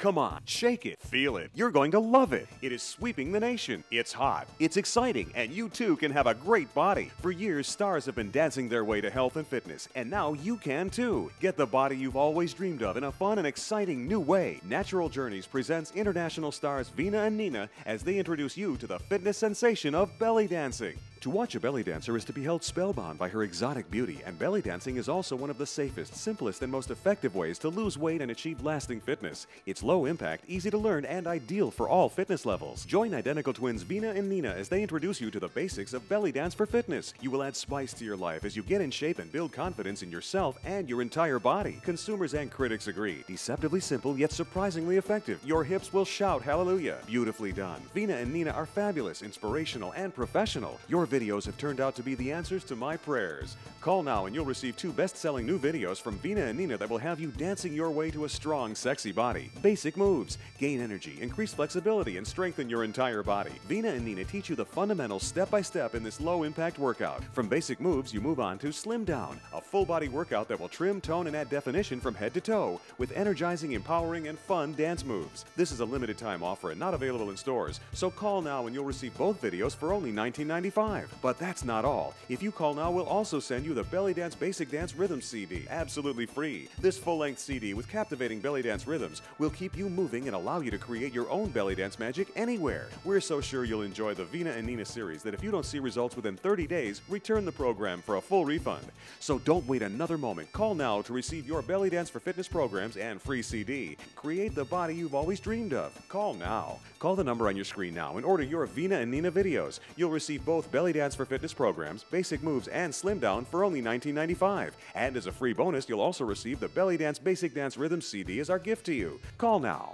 Come on, shake it, feel it. You're going to love it. It is sweeping the nation. It's hot, it's exciting, and you too can have a great body. For years, stars have been dancing their way to health and fitness, and now you can too. Get the body you've always dreamed of in a fun and exciting new way. Natural Journeys presents international stars Veena and Nina as they introduce you to the fitness sensation of belly dancing. To watch a belly dancer is to be held spellbound by her exotic beauty, and belly dancing is also one of the safest, simplest, and most effective ways to lose weight and achieve lasting fitness. It's low impact, easy to learn, and ideal for all fitness levels. Join identical twins Veena and Nina as they introduce you to the basics of belly dance for fitness. You will add spice to your life as you get in shape and build confidence in yourself and your entire body. Consumers and critics agree. Deceptively simple, yet surprisingly effective. Your hips will shout hallelujah. Beautifully done. Veena and Nina are fabulous, inspirational, and professional. Your videos have turned out to be the answers to my prayers. Call now and you'll receive 2 best-selling new videos from Veena and Nina that will have you dancing your way to a strong, sexy body. Basic moves, gain energy, increase flexibility, and strengthen your entire body. Veena and Nina teach you the fundamentals step-by-step in this low-impact workout. From basic moves, you move on to Slim Down, a full-body workout that will trim, tone, and add definition from head to toe with energizing, empowering, and fun dance moves. This is a limited-time offer and not available in stores, so call now and you'll receive both videos for only $19.95. But that's not all. If you call now, we'll also send you the Belly Dance Basic Dance Rhythm CD, absolutely free. This full-length CD with captivating belly dance rhythms will keep you moving and allow you to create your own belly dance magic anywhere. We're so sure you'll enjoy the Veena and Nina series that if you don't see results within 30 days, return the program for a full refund. So don't wait another moment. Call now to receive your Belly Dance for Fitness programs and free CD. Create the body you've always dreamed of. Call now. Call the number on your screen now and order your Veena and Nina videos. You'll receive both Belly Dance for Fitness programs, Basic Moves, and Slim Down for only $19.95. And as a free bonus, you'll also receive the Belly Dance Basic Dance Rhythm CD as our gift to you. Call now.